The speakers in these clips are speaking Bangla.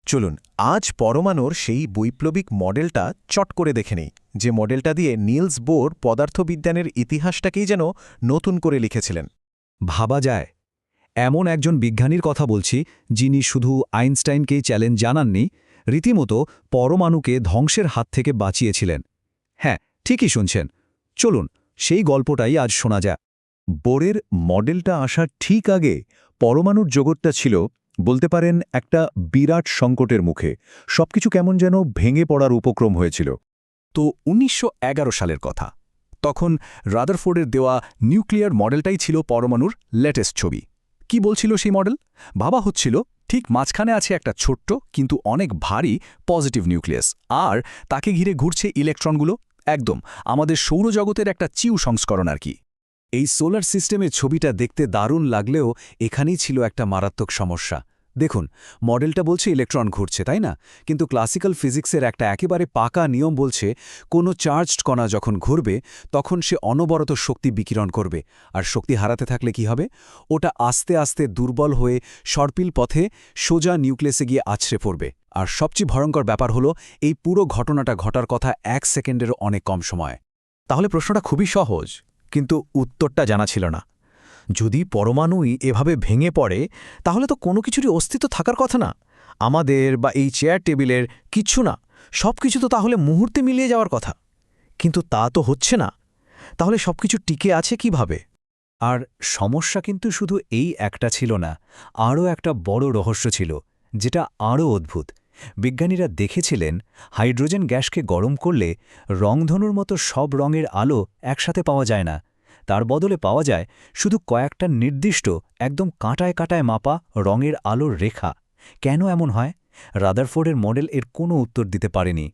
চলুন আজ পরমাণুর সেই বৈপ্লবিক মডেলটা চট করে দেখে নেই, যে মডেলটা দিয়ে নিলস বোর পদার্থবিজ্ঞানের ইতিহাসটাকেই যেন নতুন করে লিখেছিলেন। ভাবা যায়, এমন একজন বিজ্ঞানীর কথা বলছি যিনি শুধু আইনস্টাইনকেই চ্যালেঞ্জ জানাননি, রীতিমতো পরমাণুকে ধ্বংসের হাত থেকে বাঁচিয়েছিলেন। হ্যাঁ, ঠিকই শুনছেন। চলুন সেই গল্পটাই আজ শোনা যাক। বোরের মডেলটা আসার ঠিক আগে পরমাণুর জগৎটা ছিল, বলতে পারেন, একটা বিরাট সংকটের মুখে। সবকিছু কেমন যেন ভেঙে পড়ার উপক্রম হয়েছিল। তো ১৯১১ সালের কথা। তখন রাদারফোর্ডের দেওয়া নিউক্লিয়ার মডেলটাই ছিল পরমাণুর লেটেস্ট ছবি। কি বলছিল সেই মডেল? ভাবা হচ্ছিল ঠিক মাঝখানে আছে একটা ছোট্ট কিন্তু অনেক ভারী পজিটিভ নিউক্লিয়াস, আর তাকে ঘিরে ঘুরছে ইলেকট্রনগুলো। একদম আমাদের সৌরজগতের একটা চিউ সংস্করণ আর কি। এই সোলার সিস্টেমের ছবিটা দেখতে দারুণ লাগলেও এখানেই ছিল একটা মারাত্মক সমস্যা। দেখুন, মডেলটা বলছে ইলেকট্রন ঘুরছে, তাই না? কিন্তু ক্লাসিক্যাল ফিজিক্সের একটা একেবারে পাকা নিয়ম বলছে কোনো চার্জড কণা যখন ঘুরবে তখন সে অনবরত শক্তি বিকিরণ করবে, আর শক্তি হারাতে থাকলে কি হবে? ওটা আস্তে আস্তে দুর্বল হয়ে সর্পিল পথে সোজা নিউক্লিয়াসে গিয়ে আছড়ে পড়বে। আর সবচেয়ে ভয়ঙ্কর ব্যাপার হলো এই পুরো ঘটনাটা ঘটার কথা ১ সেকেন্ডেরও অনেক কম সময়। তাহলে প্রশ্নটা খুবই সহজ, কিন্তু উত্তরটা জানা ছিল না। যদি পরমাণুই এভাবে ভেঙে পড়ে, তাহলে তো কোনো কিছুরই অস্তিত্ব থাকার কথা না। আমাদের বা এই চেয়ার টেবিলের কিচ্ছু না, সব কিছু তো তাহলে মুহূর্তে মিলিয়ে যাওয়ার কথা। কিন্তু তা তো হচ্ছে না। তাহলে সবকিছু টিকে আছে কিভাবে? আর সমস্যা কিন্তু শুধু এই একটা ছিল না, আরও একটা বড় রহস্য ছিল, যেটা আরও অদ্ভুত। বিজ্ঞানীরা দেখেছিলেন হাইড্রোজেন গ্যাসকে গরম করলে রংধনুর মতো সব রঙের আলো একসাথে পাওয়া যায় না। তার বদলে পাওয়া যায় শুধু কয়েকটা নির্দিষ্ট, একদম কাঁটায় কাঁটায় মাপা রঙের আলোর রেখা। কেন এমন হয়? রাদারফোর্ডের মডেল এর কোনো উত্তর দিতে পারেনি।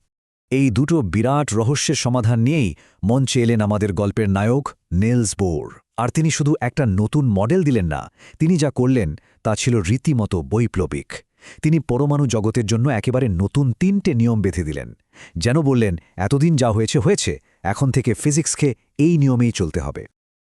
এই দুটো বিরাট রহস্যের সমাধান নিয়েই মঞ্চে এলেন আমাদের গল্পের নায়ক নিলস বোর। আর তিনি শুধু একটা নতুন মডেল দিলেন না, তিনি যা করলেন তা ছিল রীতিমতো বৈপ্লবিক। তিনি পরমাণু জগতের জন্য একেবারে নতুন ৩টে নিয়ম বেঁধে দিলেন। যেন বললেন, এতদিন যা হয়েছে হয়েছে, এখন থেকে ফিজিক্সকে এই নিয়মেই চলতে হবে।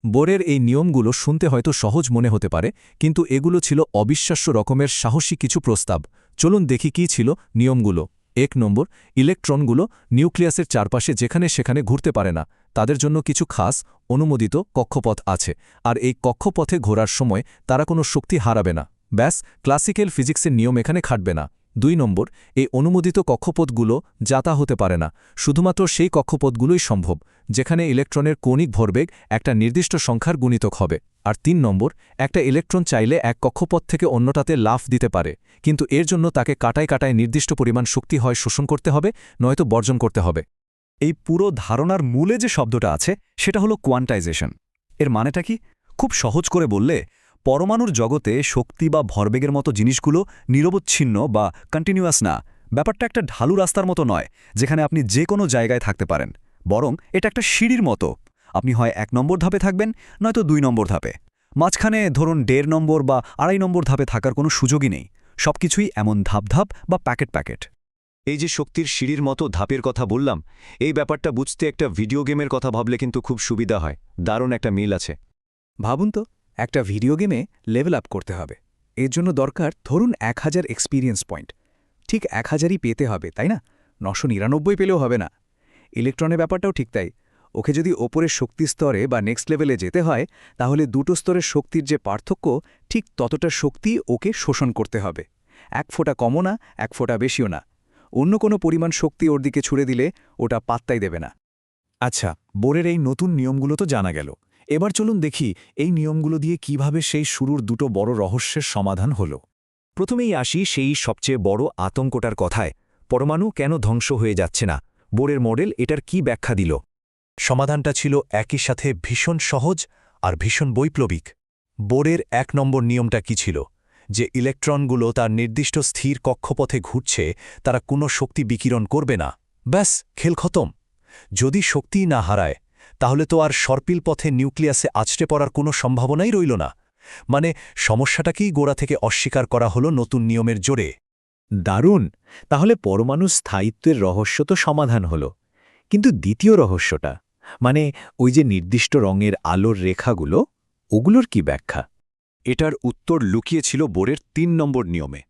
বোরের এই নিয়মগুলো শুনতে হয়তো সহজ মনে হতে পারে, কিন্তু এগুলো ছিল অবিশ্বাস্য রকমের সাহসী কিছু প্রস্তাব। চলুন দেখি কী ছিল নিয়মগুলো। ১ নম্বর, ইলেকট্রনগুলো নিউক্লিয়াসের চারপাশে যেখানে সেখানে ঘুরতে পারে না। তাদের জন্য কিছু খাস অনুমোদিত কক্ষপথ আছে, আর এই কক্ষপথে ঘোরার সময় তারা কোনো শক্তি হারাবে না। ব্যাস, ক্লাসিক্যাল ফিজিক্সের নিয়ম এখানে খাটবে না। ২ নম্বর, এই অনুমোদিত কক্ষপথগুলো যাতা হতে পারে না। শুধুমাত্র সেই কক্ষপথগুলোই সম্ভব যেখানে ইলেকট্রনের কৌণিক ভরবেগ একটা নির্দিষ্ট সংখ্যার গুণিতক হবে। আর ৩ নম্বর, একটা ইলেকট্রন চাইলে এক কক্ষপথ থেকে অন্যটাতে লাফ দিতে পারে, কিন্তু এর জন্য তাকে কাটায় কাটায় নির্দিষ্ট পরিমাণ শক্তি হয় শোষণ করতে হবে, নয়তো বর্জন করতে হবে। এই পুরো ধারণার মূলে যে শব্দটা আছে সেটা হলো কোয়ান্টাইজেশন। এর মানেটা কি? খুব সহজ করে বললে, পরমাণুর জগতে শক্তি বা ভরবেগের মতো জিনিসগুলো নিরবচ্ছিন্ন বা কন্টিনিউয়াস না। ব্যাপারটা একটা ঢালু রাস্তার মতো নয় যেখানে আপনি যে কোনো জায়গায় থাকতে পারেন, বরং এটা একটা সিঁড়ির মতো। আপনি হয় ১ নম্বর ধাপে থাকবেন, নয়তো ২ নম্বর ধাপে। মাঝখানে ধরুন ১.৫ নম্বর বা ২.৫ নম্বর ধাপে থাকার কোনো সুযোগই নেই। সবকিছুই এমন ধাপ ধাপ বা প্যাকেট প্যাকেট। এই যে শক্তির সিঁড়ির মতো ধাপের কথা বললাম, এই ব্যাপারটা বুঝতে একটা ভিডিও গেমের কথা ভাবলে কিন্তু খুব সুবিধা হয়। দারুণ একটা মিল আছে। ভাবুন তো, একটা ভিডিও গেমে লেভেল আপ করতে হবে। এর জন্য দরকার ধরুন ১০০০ এক্সপিরিয়েন্স পয়েন্ট। ঠিক ১০০০ই পেতে হবে, তাই না? ৯৯৯ পেলেও হবে না। ইলেকট্রনের ব্যাপারটাও ঠিক তাই। ওকে যদি ওপরের শক্তি স্তরে বা নেক্সট লেভেলে যেতে হয়, তাহলে দুটো স্তরের শক্তির যে পার্থক্য, ঠিক ততটা শক্তি ওকে শোষণ করতে হবে। ১ ফোঁটা কমও না, ১ ফোঁটা বেশিও না। অন্য কোনো পরিমাণ শক্তি ওর দিকে ছুড়ে দিলে ওটা পাত্তাই দেবে না। আচ্ছা, বোরের এই নতুন নিয়মগুলো তো জানা গেল। এবার চলুন দেখি এই নিয়মগুলো দিয়ে কিভাবে সেই শুরুর দুটো বড় রহস্যের সমাধান হল। প্রথমেই আসি সেই সবচেয়ে বড় আতঙ্কটার কথায়। পরমাণু কেন ধ্বংস হয়ে যাচ্ছে না? বোরের মডেল এটার কি ব্যাখ্যা দিল? সমাধানটা ছিল একই সাথে ভীষণ সহজ আর ভীষণ বৈপ্লবিক। বোরের ১ নম্বর নিয়মটা কি ছিল? যে ইলেকট্রনগুলো তার নির্দিষ্ট স্থির কক্ষপথে ঘুরছে, তারা কোনো শক্তি বিকিরণ করবে না। ব্যাস, খেল খতম। যদি শক্তিই না হারায়, তাহলে তো আর সর্পিল পথে নিউক্লিয়াসে আছড়ে পড়ার কোনো সম্ভাবনাই রইল না। মানে সমস্যাটাকেই গোড়া থেকে অস্বীকার করা হলো নতুন নিয়মের জোরে। দারুণ! তাহলে পরমাণু স্থায়িত্বের রহস্য তো সমাধান হল। কিন্তু দ্বিতীয় রহস্যটা, মানে ওই যে নির্দিষ্ট রঙের আলোর রেখাগুলো, ওগুলোর কি ব্যাখ্যা? এটার উত্তর লুকিয়েছিল বোরের ৩ নম্বর নিয়মে।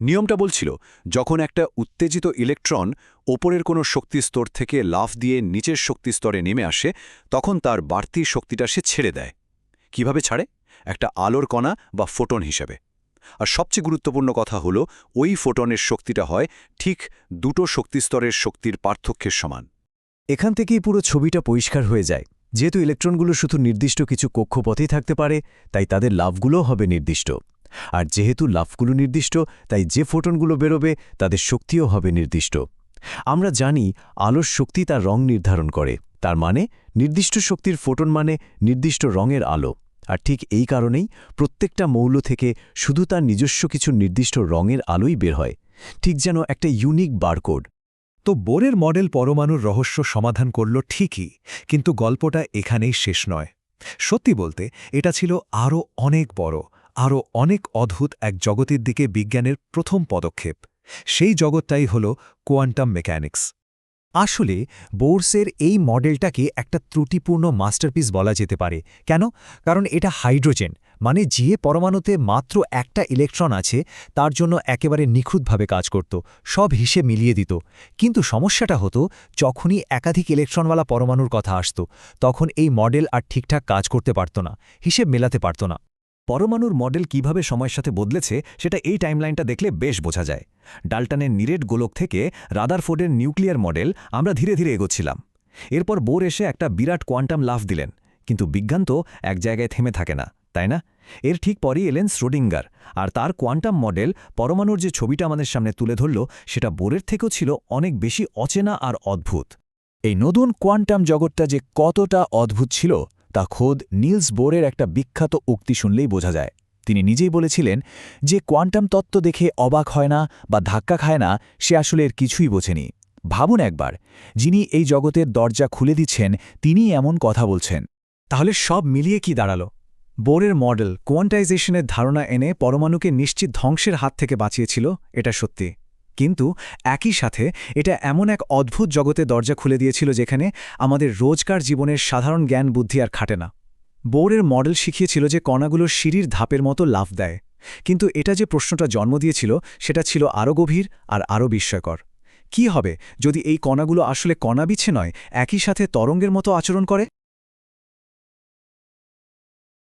নিয়মটা বলছিল যখন একটা উত্তেজিত ইলেকট্রন ওপরের কোনো শক্তিস্তর থেকে লাফ দিয়ে নিচের শক্তিস্তরে নেমে আসে তখন তার বাড়তি শক্তিটা সে ছেড়ে দেয়। কিভাবে ছাড়ে? একটা আলোর কণা বা ফোটন হিসেবে। আর সবচেয়ে গুরুত্বপূর্ণ কথা হলো ওই ফোটনের শক্তিটা হয় ঠিক দুটো শক্তিস্তরের শক্তির পার্থক্যের সমান। এখান থেকেই পুরো ছবিটা পরিষ্কার হয়ে যায়। যেহেতু ইলেকট্রনগুলো শুধু নির্দিষ্ট কিছু কক্ষপথেই থাকতে পারে, তাই তাদের লাফগুলোও হবে নির্দিষ্ট। আর যেহেতু লাফগুলো নির্দিষ্ট, তাই যে ফোটনগুলো বেরোবে তাদের শক্তিও হবে নির্দিষ্ট। আমরা জানি আলোর শক্তি তার রং নির্ধারণ করে, তার মানে নির্দিষ্ট শক্তির ফোটন মানে নির্দিষ্ট রঙের আলো। আর ঠিক এই কারণেই প্রত্যেকটা মৌল থেকে শুধু তার নিজস্ব কিছু নির্দিষ্ট রঙের আলোই বের হয়, ঠিক যেন একটা ইউনিক বারকোড। তো বোরের মডেল পরমাণুর রহস্য সমাধান করল ঠিকই, কিন্তু গল্পটা এখানেই শেষ নয়। সত্যি বলতে এটা ছিল আরও অনেক বড়, আরও অনেক অদ্ভুত এক জগতের দিকে বিজ্ঞানের প্রথম পদক্ষেপ। সেই জগৎটাই হল কোয়ান্টাম মেকানিক্স। আসলে বোরসের এই মডেলটাকে একটা ত্রুটিপূর্ণ মাস্টারপিস বলা যেতে পারে। কেন? কারণ এটা হাইড্রোজেন, মানে যে পরমাণুতে মাত্র একটা ইলেকট্রন আছে তার জন্য একেবারে নিখুঁতভাবে কাজ করত, সব হিসেব মিলিয়ে দিত। কিন্তু সমস্যাটা হতো যখনই একাধিক ইলেকট্রনওয়ালা পরমাণুর কথা আসত, তখন এই মডেল আর ঠিকঠাক কাজ করতে পারত না, হিসেব মেলাতে পারত না। পরমাণুর মডেল কিভাবে সময়ের সাথে বদলেছে সেটা এই টাইমলাইনটা দেখলে বেশ বোঝা যায়। ডাল্টনের নিরেট গোলক থেকে রাদারফোর্ডের নিউক্লিয়ার মডেল আমরা ধীরে ধীরে এগোচ্ছিলাম। এরপর বোর এসে একটা বিরাট কোয়ান্টাম লাফ দিলেন। কিন্তু বিজ্ঞান তো এক জায়গায় থেমে থাকে না, তাই না? এর ঠিক পরই এলেন শ্রোডিঙ্গার, আর তার কোয়ান্টাম মডেল পরমাণুর যে ছবিটা আমাদের সামনে তুলে ধরল সেটা বোরের থেকেও ছিল অনেক বেশি অচেনা আর অদ্ভুত। এই নতুন কোয়ান্টাম জগৎটা যে কতটা অদ্ভুত ছিল তা খোদ নিলস বোরের একটা বিখ্যাত উক্তি শুনলেই বোঝা যায়। তিনি নিজেই বলেছিলেন যে কোয়ান্টাম তত্ত্ব দেখে অবাক হয় না বা ধাক্কা খায় না, সে আসলে এর কিছুই বোঝেনি। ভাবুন একবার, যিনি এই জগতের দরজা খুলে দিচ্ছেন তিনিই এমন কথা বলছেন। তাহলে সব মিলিয়ে কি দাঁড়ালো? বোরের মডেল কোয়ান্টাইজেশনের ধারণা এনে পরমাণুকে নিশ্চিত ধ্বংসের হাত থেকে বাঁচিয়েছিল, এটা সত্যি। কিন্তু একই সাথে এটা এমন এক অদ্ভুত জগতে দরজা খুলে দিয়েছিল যেখানে আমাদের রোজকার জীবনের সাধারণ জ্ঞান বুদ্ধি আর খাটে না। বোরের মডেল শিখিয়েছিল যে কণাগুলো সিঁড়ির ধাপের মতো লাফ দেয়, কিন্তু এটা যে প্রশ্নটা জন্ম দিয়েছিল সেটা ছিল আরও গভীর আর আরও বিস্ময়কর। কি হবে যদি এই কণাগুলো আসলে কণা বিছে নয়, একই সাথে তরঙ্গের মতো আচরণ করে?